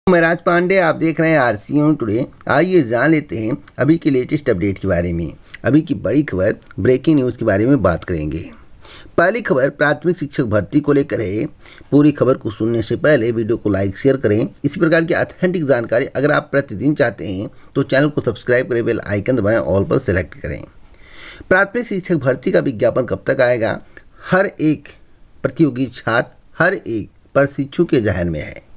मैं राज पांडे, आप देख रहे हैं आरसीएम टुडे। आइए जान लेते हैं अभी की लेटेस्ट अपडेट के बारे में। अभी की बड़ी खबर, ब्रेकिंग न्यूज़ के बारे में बात करेंगे। पहली खबर प्राथमिक शिक्षक भर्ती को लेकर है। पूरी खबर को सुनने से पहले वीडियो को लाइक शेयर करें। इसी प्रकार की ऑथेंटिक जानकारी अगर आप प्रतिदिन चाहते हैं तो चैनल को सब्सक्राइब करें, बेल आइकन दबाएं, ऑल पर सेलेक्ट करें। प्राथमिक शिक्षक भर्ती का विज्ञापन कब तक आएगा? हर एक प्रतियोगी छात्र, हर एक प्रशिक्षु के जहन में है।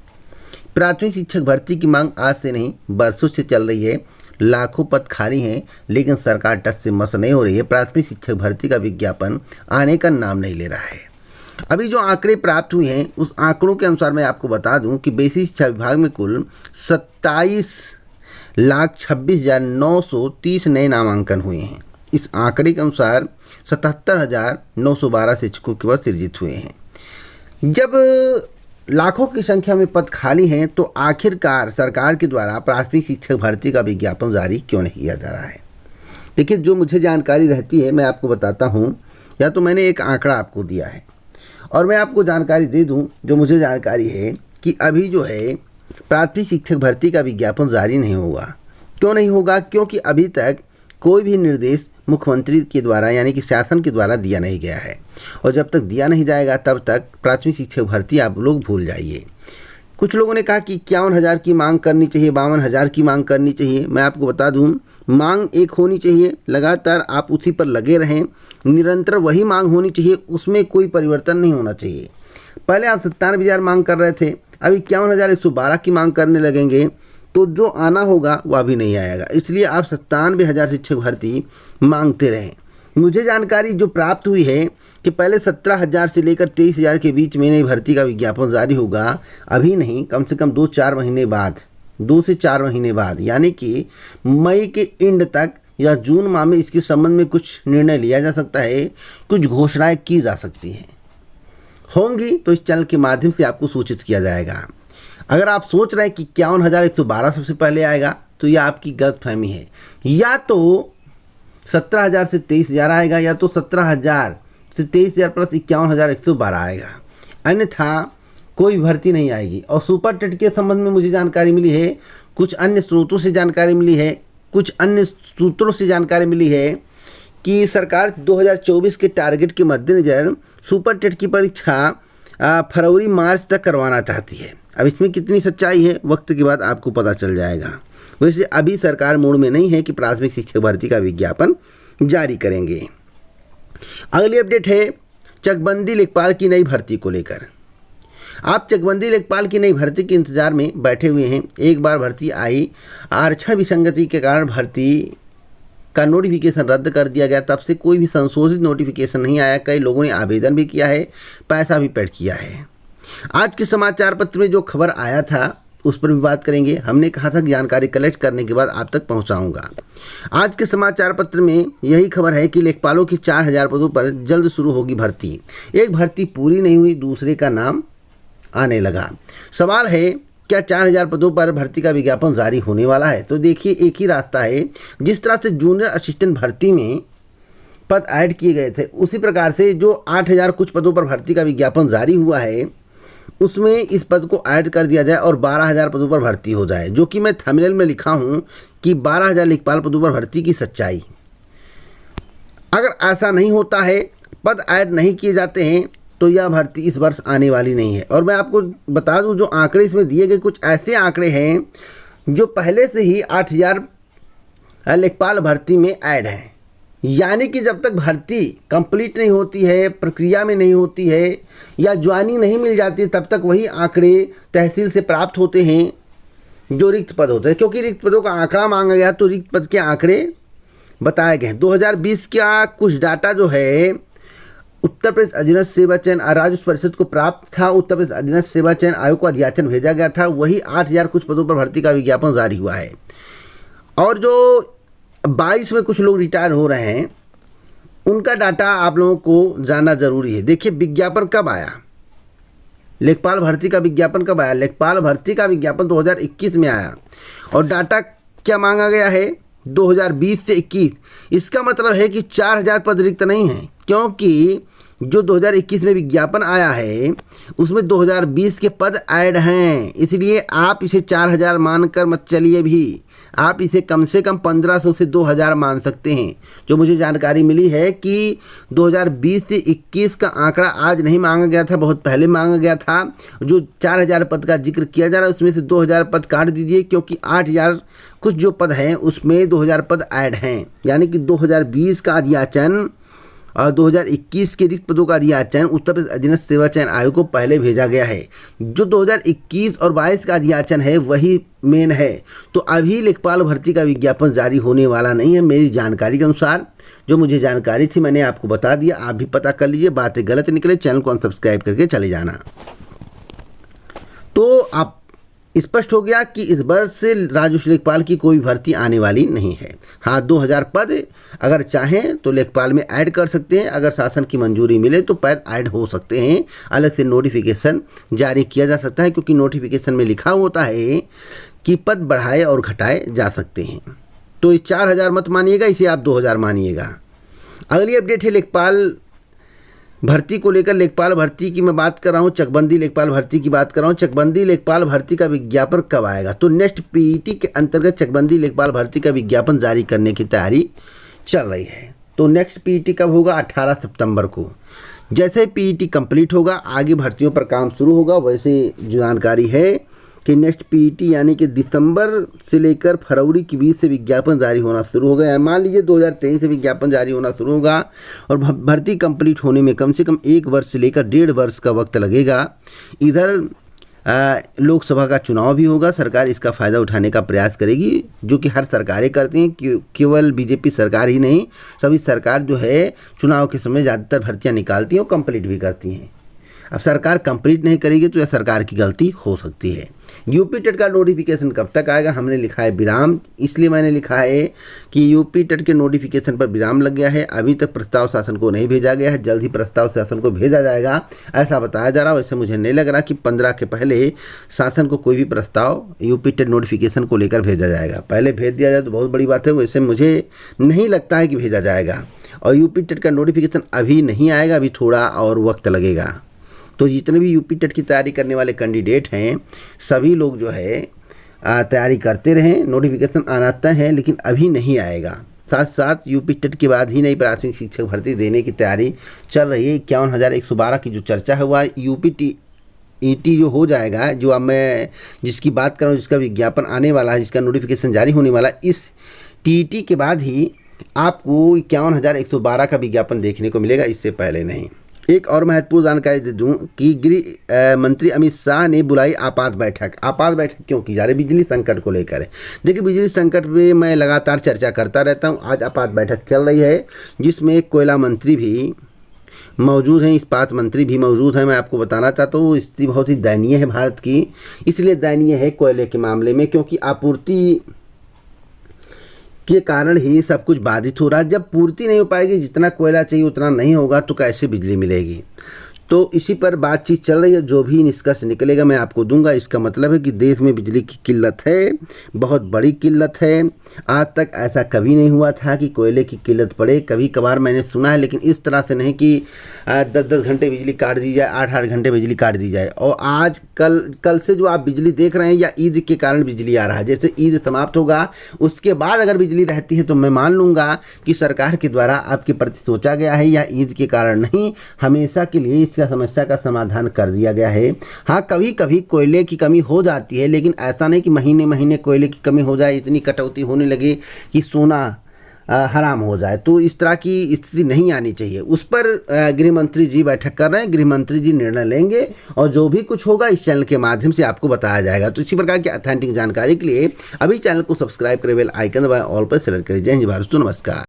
प्राथमिक शिक्षक भर्ती की मांग आज से नहीं, बरसों से चल रही है। लाखों पद खाली हैं, लेकिन सरकार टस से मस नहीं हो रही है। प्राथमिक शिक्षक भर्ती का विज्ञापन आने का नाम नहीं ले रहा है। अभी जो आंकड़े प्राप्त हुए हैं, उस आंकड़ों के अनुसार मैं आपको बता दूं कि बेसिक शिक्षा विभाग में कुल 27,26,930 नए नामांकन हुए हैं। इस आंकड़े के अनुसार 77,912 शिक्षकों के पद सृजित हुए हैं। जब लाखों की संख्या में पद खाली हैं, तो आखिरकार सरकार के द्वारा प्राथमिक शिक्षक भर्ती का विज्ञापन जारी क्यों नहीं किया जा रहा है? देखिए, जो मुझे जानकारी रहती है मैं आपको बताता हूँ, या तो मैंने एक आंकड़ा आपको दिया है और मैं आपको जानकारी दे दूँ। जो मुझे जानकारी है कि अभी जो है प्राथमिक शिक्षक भर्ती का विज्ञापन जारी नहीं होगा। क्यों नहीं होगा? क्योंकि अभी तक कोई भी निर्देश मुख्यमंत्री के द्वारा यानी कि शासन के द्वारा दिया नहीं गया है, और जब तक दिया नहीं जाएगा तब तक प्राथमिक शिक्षक भर्ती आप लोग भूल जाइए। कुछ लोगों ने कहा कि 51,000 की मांग करनी चाहिए, 52,000 की मांग करनी चाहिए। मैं आपको बता दूं, मांग एक होनी चाहिए, लगातार आप उसी पर लगे रहें, निरंतर वही मांग होनी चाहिए, उसमें कोई परिवर्तन नहीं होना चाहिए। पहले आप 97,000 मांग कर रहे थे, अभी 51,112 की मांग करने लगेंगे तो जो आना होगा वह भी नहीं आएगा। इसलिए आप 97,000 शिक्षक भर्ती मांगते रहें। मुझे जानकारी जो प्राप्त हुई है कि पहले 17,000 से लेकर 23,000 के बीच में नई भर्ती का विज्ञापन जारी होगा। अभी नहीं, कम से कम 2-4 महीने बाद, 2 से 4 महीने बाद, यानी कि मई के एंड तक या जून माह में इसके संबंध में कुछ निर्णय लिया जा सकता है, कुछ घोषणाएं की जा सकती हैं। होंगी तो इस चैनल के माध्यम से आपको सूचित किया जाएगा। अगर आप सोच रहे हैं कि 51,112 सबसे पहले आएगा, तो यह आपकी गलतफहमी है। या तो 17,000 से 23,000 आएगा, या तो 17,000 से 23,000 प्लस 51,112 आएगा। अन्यथा कोई भर्ती नहीं आएगी। और सुपर टेट के संबंध में मुझे जानकारी मिली है, कुछ अन्य स्रोतों से जानकारी मिली है, कुछ अन्य सूत्रों से जानकारी मिली है कि सरकार 2024 के टारगेट के मद्देनज़र सुपर टेट की परीक्षा फरवरी मार्च तक करवाना चाहती है। अब इसमें कितनी सच्चाई है, वक्त के बाद आपको पता चल जाएगा। वैसे अभी सरकार मूड में नहीं है कि प्राथमिक शिक्षक भर्ती का विज्ञापन जारी करेंगे। अगली अपडेट है चकबंदी लेखपाल की नई भर्ती को लेकर। आप चकबंदी लेखपाल की नई भर्ती के इंतजार में बैठे हुए हैं। एक बार भर्ती आई, आरक्षण विसंगति के कारण भर्ती का नोटिफिकेशन रद्द कर दिया गया। तब से कोई भी संशोधित नोटिफिकेशन नहीं आया। कई लोगों ने आवेदन भी किया है, पैसा भी पेड किया है। आज के समाचार पत्र में जो खबर आया था उस पर भी बात करेंगे। हमने कहा था कि जानकारी कलेक्ट करने के बाद आप तक पहुंचाऊंगा। आज के समाचार पत्र में यही खबर है कि लेखपालों की 4,000 पदों पर जल्द शुरू होगी भर्ती। एक भर्ती पूरी नहीं हुई, दूसरे का नाम आने लगा। सवाल है, क्या 4,000 पदों पर भर्ती का विज्ञापन जारी होने वाला है? तो देखिए, एक ही रास्ता है। जिस तरह से जूनियर असिस्टेंट भर्ती में पद ऐड किए गए थे, उसी प्रकार से जो 8,000 कुछ पदों पर भर्ती का विज्ञापन जारी हुआ है, उसमें इस पद को ऐड कर दिया जाए और 12,000 पदों पर भर्ती हो जाए, जो कि मैं थंबनेल में लिखा हूं कि 12,000 लेखपाल पदों पर भर्ती की सच्चाई। अगर ऐसा नहीं होता है, पद ऐड नहीं किए जाते हैं, तो यह भर्ती इस वर्ष आने वाली नहीं है। और मैं आपको बता दूं, जो आंकड़े इसमें दिए गए, कुछ ऐसे आंकड़े हैं जो पहले से ही 8,000 लेखपाल भर्ती में ऐड हैं। यानी कि जब तक भर्ती कंप्लीट नहीं होती है, प्रक्रिया में नहीं होती है, या ज्वाइनिंग नहीं मिल जाती, तब तक वही आंकड़े तहसील से प्राप्त होते हैं जो रिक्त पद होते हैं। क्योंकि रिक्त पदों का आंकड़ा मांगा गया तो रिक्त पद के आंकड़े बताए गए हैं। 2020 का कुछ डाटा जो है उत्तर प्रदेश अधीनस्थ सेवा चयन राजस्व परिषद को प्राप्त था। उत्तर प्रदेश अधीनस्थ सेवा चयन आयोग को अध्याचन भेजा गया था। वही 8,000 कुछ पदों पर भर्ती का विज्ञापन जारी हुआ है। और जो 22 में कुछ लोग रिटायर हो रहे हैं, उनका डाटा आप लोगों को जानना जरूरी है। देखिए, विज्ञापन कब आया, लेखपाल भर्ती का विज्ञापन कब आया? लेखपाल भर्ती का विज्ञापन 2021 में आया। और डाटा क्या मांगा गया है? 2020 से 21। इसका मतलब है कि 4,000 पद रिक्त नहीं हैं, क्योंकि जो 2021 में विज्ञापन आया है उसमें 2020 के पद ऐड हैं, इसलिए आप इसे 4000 मानकर मत चलिए भी, आप इसे कम से कम 1500 से 2000 मान सकते हैं। जो मुझे जानकारी मिली है कि 2020 से 21 का आंकड़ा आज नहीं मांगा गया था, बहुत पहले मांगा गया था। जो 4000 पद का जिक्र किया जा रहा है उसमें से 2000 पद काट दीजिए, क्योंकि 8000 कुछ जो पद हैं उसमें 2000 पद ऐड हैं, यानी कि 2020 का अधियाचन और 2021 के रिक्त पदों का अधियाचन उत्तर प्रदेश अधीनस्थ सेवा चयन आयोग को पहले भेजा गया है। जो 2021 और 22 का अधियाचन है वही मेन है। तो अभी लेखपाल भर्ती का विज्ञापन जारी होने वाला नहीं है। मेरी जानकारी के अनुसार जो मुझे जानकारी थी मैंने आपको बता दिया, आप भी पता कर लीजिए, बातें गलत निकले चैनल को अनसब्सक्राइब करके चले जाना। तो आप स्पष्ट हो गया कि इस वर्ष से राजस्व लेखपाल की कोई भर्ती आने वाली नहीं है। हाँ, 2000 पद अगर चाहें तो लेखपाल में ऐड कर सकते हैं, अगर शासन की मंजूरी मिले तो पद ऐड हो सकते हैं। अलग से नोटिफिकेशन जारी किया जा सकता है, क्योंकि नोटिफिकेशन में लिखा होता है कि पद बढ़ाए और घटाए जा सकते हैं। तो 4000 मत मानिएगा, इसे आप 2000 मानिएगा। अगली अपडेट है लेखपाल भर्ती को लेकर। लेखपाल भर्ती की मैं बात कर रहा हूँ, चकबंदी लेखपाल भर्ती की बात कर रहा हूँ। चकबंदी लेखपाल भर्ती का विज्ञापन कब आएगा? तो नेक्स्ट पीईटी के अंतर्गत चकबंदी लेखपाल भर्ती का विज्ञापन जारी करने की तैयारी चल रही है। तो नेक्स्ट पीईटी कब होगा? 18 सितंबर को। जैसे पीईटी कंप्लीट होगा आगे भर्तियों पर काम शुरू होगा। वैसे जो जानकारी है कि नेक्स्ट पीईटी यानी कि दिसंबर से लेकर फरवरी के बीच से विज्ञापन जारी होना शुरू होगा। या मान लीजिए 2023 से विज्ञापन जारी होना शुरू होगा और भर्ती कंप्लीट होने में कम से कम 1 वर्ष से लेकर 1.5 वर्ष का वक्त लगेगा। इधर लोकसभा का चुनाव भी होगा, सरकार इसका फ़ायदा उठाने का प्रयास करेगी, जो कि हर सरकारें करती हैं। केवल बीजेपी सरकार ही नहीं, सभी सरकार जो है चुनाव के समय ज़्यादातर भर्तियाँ निकालती हैं और कंप्लीट भी करती हैं। अब सरकार कंप्लीट नहीं करेगी तो यह सरकार की गलती हो सकती है। यूपी टेट का नोटिफिकेशन कब तक आएगा? हमने लिखा है विराम, इसलिए मैंने लिखा है कि यूपी टेट के नोटिफिकेशन पर विराम लग गया है। अभी तक प्रस्ताव शासन को नहीं भेजा गया है, जल्द ही प्रस्ताव शासन को भेजा जाएगा ऐसा बताया जा रहा है। वैसे मुझे नहीं लग रहा कि 15 के पहले शासन को कोई भी प्रस्ताव यूपी टेट नोटिफिकेशन को लेकर भेजा जाएगा। पहले भेज दिया जाए तो बहुत बड़ी बात है, वैसे मुझे नहीं लगता है कि भेजा जाएगा। और यूपी टेट का नोटिफिकेशन अभी नहीं आएगा, अभी थोड़ा और वक्त लगेगा। तो जितने भी यूपी टेट की तैयारी करने वाले कैंडिडेट हैं सभी लोग जो है तैयारी करते रहें। नोटिफिकेशन आना है लेकिन अभी नहीं आएगा। साथ साथ यूपी टेट के बाद ही नई प्राथमिक शिक्षक भर्ती देने की तैयारी चल रही है। 51,112 की जो चर्चा है वह यूपी जो हो जाएगा, जो अब मैं जिसकी बात कर रहा हूँ, जिसका विज्ञापन आने वाला है, जिसका नोटिफिकेशन जारी होने वाला है, इस टीईटी के बाद ही आपको 51,112 का विज्ञापन देखने को मिलेगा, इससे पहले नहीं। एक और महत्वपूर्ण जानकारी दे दूं कि गृह मंत्री अमित शाह ने बुलाई आपात बैठक। आपात बैठक क्यों की जा रही? बिजली संकट को लेकर है। देखिए, बिजली संकट पे मैं लगातार चर्चा करता रहता हूं। आज आपात बैठक चल रही है जिसमें कोयला मंत्री भी मौजूद हैं, इस्पात मंत्री भी मौजूद हैं। मैं आपको बताना चाहता हूँ स्थिति बहुत ही दयनीय है भारत की। इसलिए दयनीय है कोयले के मामले में, क्योंकि आपूर्ति के कारण ही सब कुछ बाधित हो रहा है। जब पूर्ति नहीं हो पाएगी, जितना कोयला चाहिए उतना नहीं होगा, तो कैसे बिजली मिलेगी? तो इसी पर बातचीत चल रही है। जो भी निष्कर्ष निकलेगा मैं आपको दूंगा। इसका मतलब है कि देश में बिजली की किल्लत है, बहुत बड़ी किल्लत है। आज तक ऐसा कभी नहीं हुआ था कि कोयले की किल्लत पड़े। कभी कभार मैंने सुना है, लेकिन इस तरह से नहीं कि 10-10 घंटे बिजली काट दी जाए, 8-8 घंटे बिजली काट दी जाए। और आज कल से जो आप बिजली देख रहे हैं, या ईद के कारण बिजली आ रहा है। जैसे ईद समाप्त होगा उसके बाद अगर बिजली रहती है तो मैं मान लूँगा कि सरकार के द्वारा आपके प्रति सोचा गया है, या ईद के कारण नहीं, हमेशा के लिए इस समस्या का समाधान कर दिया गया है। हाँ, कभी कभी कोयले की कमी हो जाती है, लेकिन ऐसा नहीं कि महीने महीने कोयले की कमी हो जाए, इतनी कटौती होने लगे कि सोना हराम हो जाए। तो इस तरह की स्थिति नहीं आनी चाहिए। उस पर गृह मंत्री जी बैठक कर रहे हैं, गृह मंत्री जी निर्णय लेंगे और जो भी कुछ होगा इस चैनल के माध्यम से आपको बताया जाएगा। तो इसी प्रकार की ऑथेंटिक जानकारी के लिए अभी चैनल को सब्सक्राइब करें, बेल आइकन दबाएं, ऑल पर सेलेक्ट करें। जय हिंद भारत, नमस्कार।